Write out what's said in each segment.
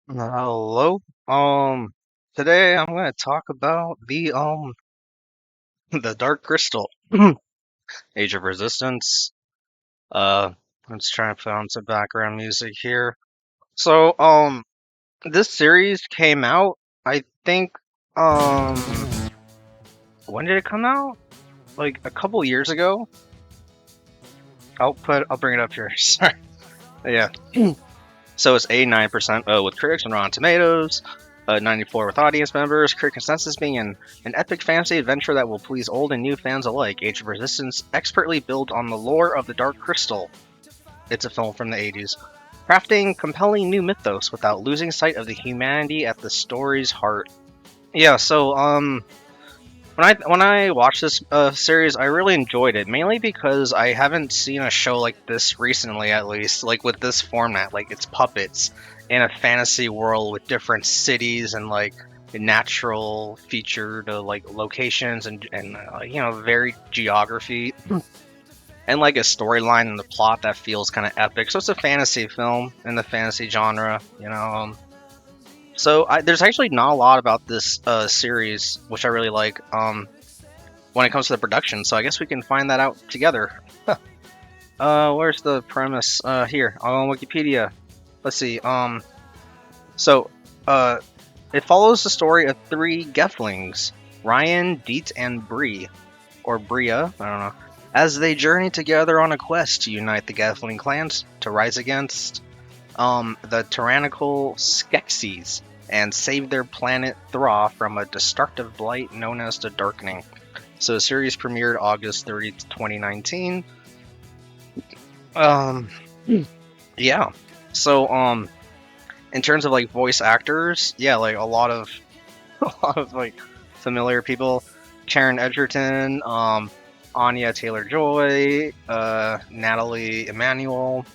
Hello. Today I'm going to talk about the the Dark Crystal, Age of Resistance. Uh, let's try and find some background music here. So, this series came out, I think, um, when did it come out? Like a couple years ago. I'll bring it up here. Sorry. Yeah. So it's 89% with critics on Rotten Tomatoes, 94 with audience members. Critic consensus being an epic fantasy adventure that will please old and new fans alike. Age of Resistance expertly built on the lore of the Dark Crystal. It's a film from the 80s, crafting compelling new mythos without losing sight of the humanity at the story's heart. Yeah, so when I watched this series, I really enjoyed it, mainly because I haven't seen a show like this recently, at least, like with this format, like it's puppets in a fantasy world with different cities and like natural featured like locations and varied geography and like a storyline and the plot that feels kind of epic. So it's a fantasy film in the fantasy genre. There's actually not a lot about this series, which I really like. When it comes to the production. So I guess we can find that out together. Where's the premise? Here on Wikipedia. Let's see. So, uh, it follows the story of three Geflings, Ryan, Dietz, and Bree, or Bria. I don't know. As they journey together on a quest to unite the Gefling clans to rise against the tyrannical Skeksis and save their planet Thra from a destructive blight known as the Darkening. So the series premiered August 30th, 2019. Um, yeah. So in terms of like voice actors, yeah, like a lot of a lot of like familiar people. Karen Edgerton, Anya Taylor Joy, Natalie Emmanuel,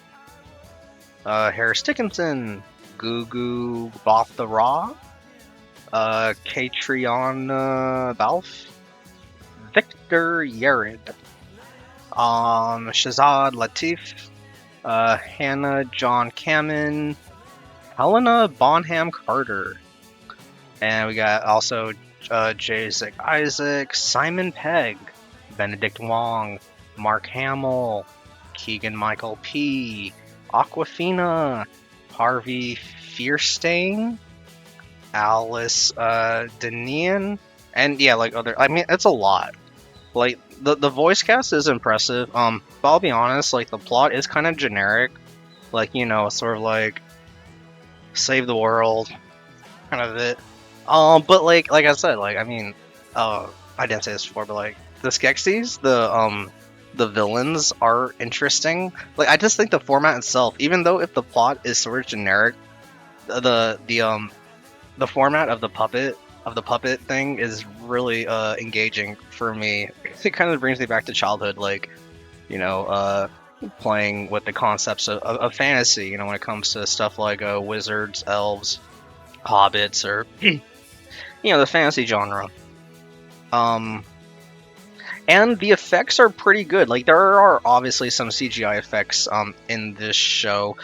Harris Dickinson, Gugu Bothra, Catriona Balfe, Victor Yared, Shazad Latif, Hannah John Kamen, Helena Bonham Carter, and we got also Jacek Isaac, Simon Pegg, Benedict Wong, Mark Hamill, Keegan Michael P, Aquafina, Harvey Fierstein, Alice Denian, and yeah, like other. I mean, it's a lot. Like the voice cast is impressive. But I'll be honest, like the plot is kind of generic. Like sort of like save the world, kind of it. But like I said, like I mean, I didn't say this before, but like the Skeksis, the villains are interesting. Like I just think the format itself, even though if the plot is sort of generic, the format of the puppet thing is really engaging for me. It kind of brings me back to childhood, like you know, uh, playing with the concepts of fantasy. When it comes to stuff like wizards, elves, hobbits, or the fantasy genre. Um, and the effects are pretty good. Like there are obviously some CGI effects in this show,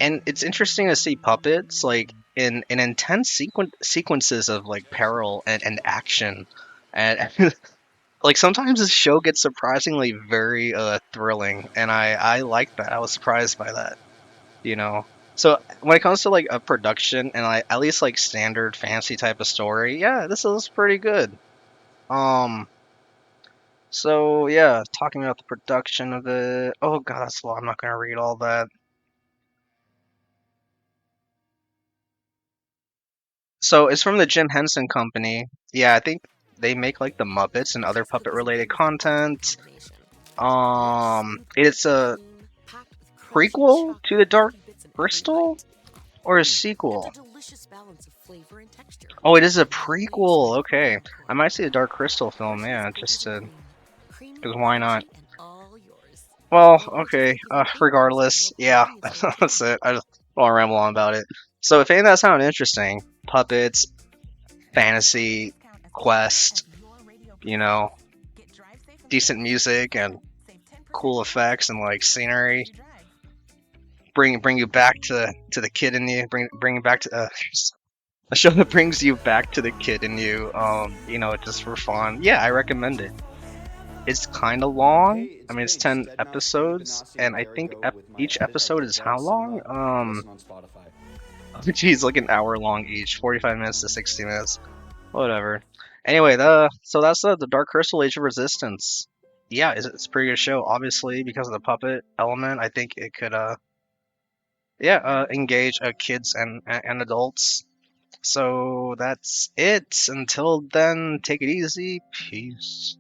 and it's interesting to see puppets like in intense sequences of like peril and action, and like sometimes this show gets surprisingly very thrilling, and I like that. I was surprised by that, you know. So when it comes to like a production and like at least like standard fantasy type of story, yeah, this is pretty good. Um, so yeah, talking about the production of it. Oh god, that's a lot. I'm not gonna read all that. So it's from the Jim Henson Company. Yeah, I think they make like the Muppets and other puppet related content. It's a prequel to the Dark Crystal or a sequel? Oh, it is a prequel. Okay, I might see the Dark Crystal film. Yeah, just to because why not? Well, okay. Regardless, yeah, that's it. I just won't ramble on about it. So if any of that sounded interesting, puppets, fantasy, quest, you know, decent music and cool effects and like scenery, bring you back to the kid in you, bring you back to a show that brings you back to the kid in you. Just for fun. Yeah, I recommend it. It's kind of long. I mean, it's 10 episodes, and I think each episode is how long? Geez, like an hour long each, 45 minutes to 60 minutes, whatever. Anyway, so that's the Dark Crystal Age of Resistance. Yeah, it's a pretty good show. Obviously, because of the puppet element, I think it could engage kids and adults. So that's it. Until then, take it easy. Peace.